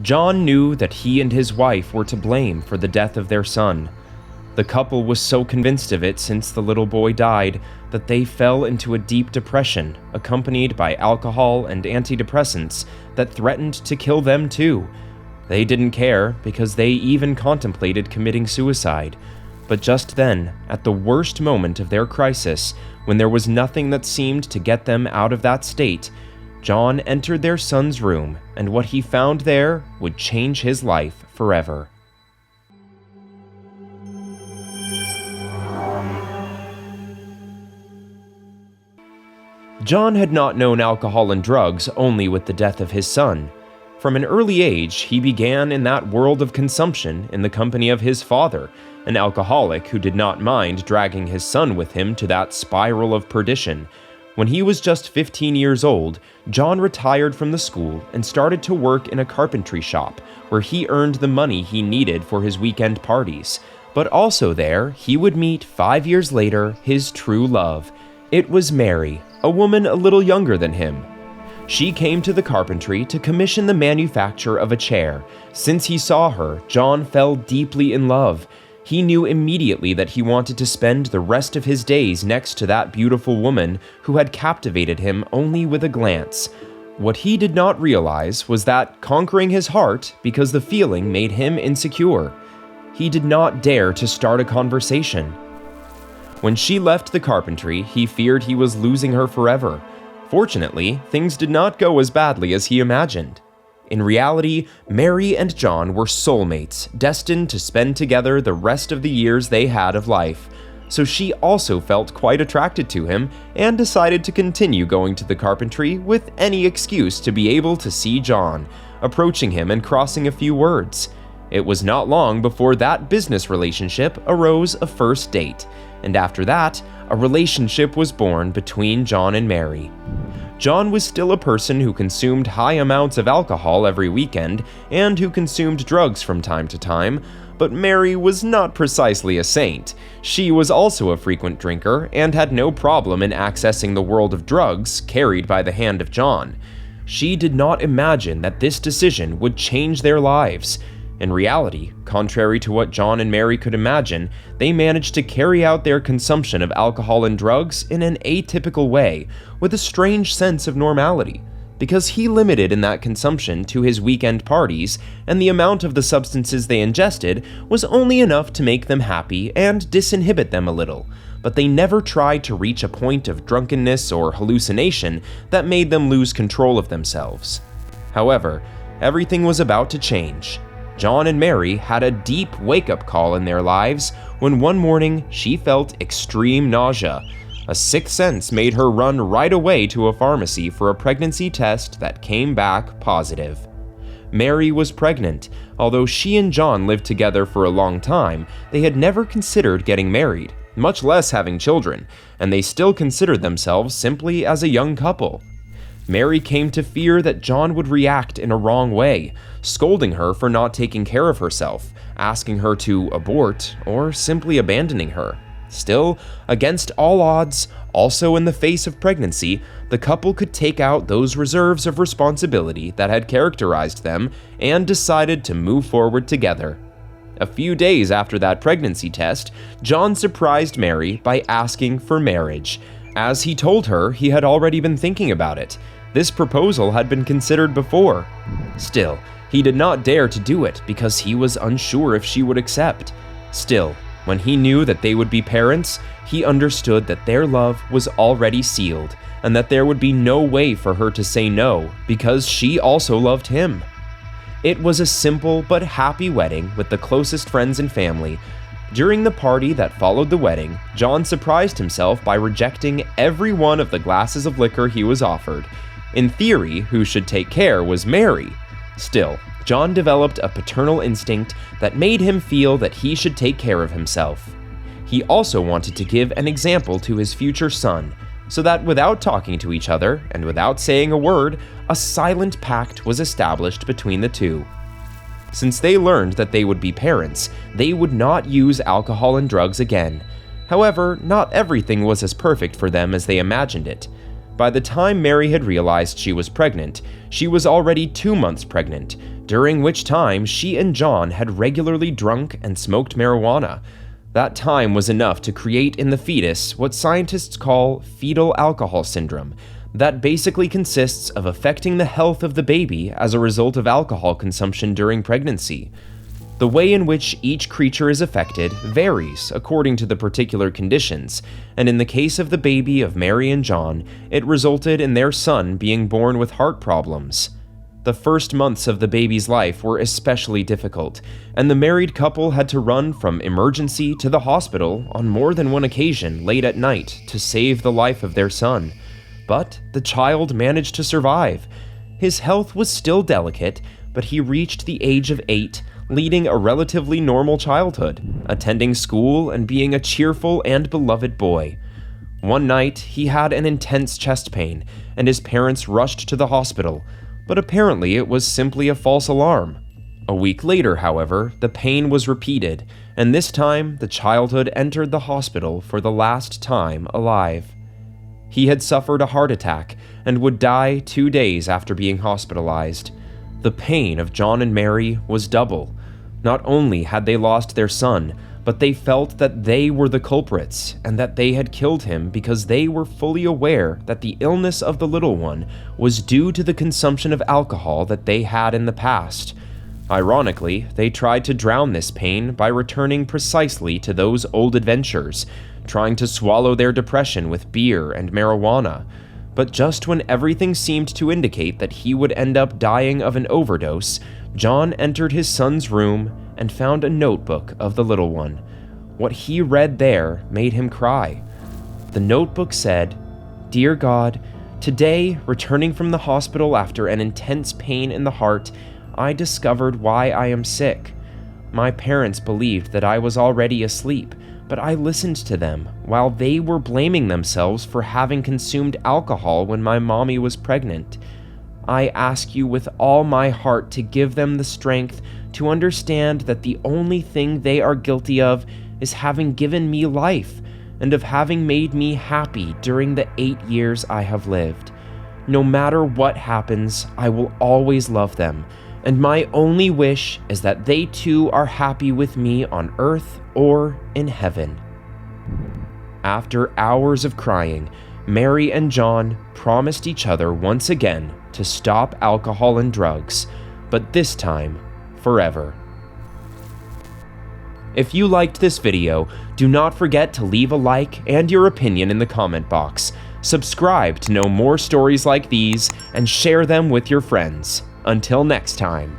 John knew that he and his wife were to blame for the death of their son. The couple was so convinced of it since the little boy died that they fell into a deep depression, accompanied by alcohol and antidepressants that threatened to kill them too. They didn't care because they even contemplated committing suicide. But just then, at the worst moment of their crisis, when there was nothing that seemed to get them out of that state, John entered their son's room, and what he found there would change his life forever. John had not known alcohol and drugs only with the death of his son. From an early age, he began in that world of consumption in the company of his father, an alcoholic who did not mind dragging his son with him to that spiral of perdition. When he was just 15 years old, John retired from the school and started to work in a carpentry shop, where he earned the money he needed for his weekend parties. But also there, he would meet 5 years later his true love. It was Mary, a woman a little younger than him. She came to the carpentry to commission the manufacture of a chair. Since he saw her, John fell deeply in love. He knew immediately that he wanted to spend the rest of his days next to that beautiful woman who had captivated him only with a glance. What he did not realize was that conquering his heart because the feeling made him insecure. He did not dare to start a conversation. When she left the carpentry, he feared he was losing her forever. Fortunately, things did not go as badly as he imagined. In reality, Mary and John were soulmates, destined to spend together the rest of the years they had of life. So she also felt quite attracted to him and decided to continue going to the carpentry with any excuse to be able to see John, approaching him and crossing a few words. It was not long before that business relationship arose a first date, and after that, a relationship was born between John and Mary. John was still a person who consumed high amounts of alcohol every weekend and who consumed drugs from time to time, but Mary was not precisely a saint. She was also a frequent drinker and had no problem in accessing the world of drugs carried by the hand of John. She did not imagine that this decision would change their lives. In reality, contrary to what John and Mary could imagine, they managed to carry out their consumption of alcohol and drugs in an atypical way, with a strange sense of normality, because he limited in that consumption to his weekend parties, and the amount of the substances they ingested was only enough to make them happy and disinhibit them a little, but they never tried to reach a point of drunkenness or hallucination that made them lose control of themselves. However, everything was about to change. John and Mary had a deep wake-up call in their lives when one morning she felt extreme nausea. A sixth sense made her run right away to a pharmacy for a pregnancy test that came back positive. Mary was pregnant. Although she and John lived together for a long time, they had never considered getting married, much less having children, and they still considered themselves simply as a young couple. Mary came to fear that John would react in a wrong way, scolding her for not taking care of herself, asking her to abort, or simply abandoning her. Still, against all odds, also in the face of pregnancy, the couple could take out those reserves of responsibility that had characterized them and decided to move forward together. A few days after that pregnancy test, John surprised Mary by asking for marriage. As he told her, he had already been thinking about it. This proposal had been considered before. Still, he did not dare to do it because he was unsure if she would accept. Still, when he knew that they would be parents, he understood that their love was already sealed and that there would be no way for her to say no because she also loved him. It was a simple but happy wedding with the closest friends and family. During the party that followed the wedding, John surprised himself by rejecting every one of the glasses of liquor he was offered. In theory, who should take care was Mary. Still, John developed a paternal instinct that made him feel that he should take care of himself. He also wanted to give an example to his future son, so that without talking to each other and without saying a word, a silent pact was established between the two. Since they learned that they would be parents, they would not use alcohol and drugs again. However, not everything was as perfect for them as they imagined it. By the time Mary had realized she was pregnant, she was already 2 months pregnant. during which time she and John had regularly drunk and smoked marijuana. That time was enough to create in the fetus what scientists call fetal alcohol syndrome, that basically consists of affecting the health of the baby as a result of alcohol consumption during pregnancy. The way in which each creature is affected varies according to the particular conditions, and in the case of the baby of Mary and John, it resulted in their son being born with heart problems. The first months of the baby's life were especially difficult, and the married couple had to run from emergency to the hospital on more than one occasion late at night to save the life of their son. But the child managed to survive. His health was still delicate, but he reached the age of 8, leading a relatively normal childhood, attending school and being a cheerful and beloved boy. One night, he had an intense chest pain, and his parents rushed to the hospital, but apparently it was simply a false alarm. A week later, however, the pain was repeated, and this time the childhood entered the hospital for the last time alive. He had suffered a heart attack and would die 2 days after being hospitalized. The pain of John and Mary was double. Not only had they lost their son, but they felt that they were the culprits and that they had killed him because they were fully aware that the illness of the little one was due to the consumption of alcohol that they had in the past. Ironically, they tried to drown this pain by returning precisely to those old adventures, trying to swallow their depression with beer and marijuana. But just when everything seemed to indicate that he would end up dying of an overdose, John entered his son's room and found a notebook of the little one. What he read there made him cry. The notebook said, "Dear God, today, returning from the hospital after an intense pain in the heart, I discovered why I am sick. My parents believed that I was already asleep, but I listened to them while they were blaming themselves for having consumed alcohol when my mommy was pregnant. I ask you with all my heart to give them the strength to understand that the only thing they are guilty of is having given me life and of having made me happy during the 8 years I have lived. No matter what happens, I will always love them, and my only wish is that they too are happy with me on earth or in heaven." After hours of crying, Mary and John promised each other once again to stop alcohol and drugs, but this time, forever. If you liked this video, do not forget to leave a like and your opinion in the comment box. Subscribe to know more stories like these, and share them with your friends. Until next time.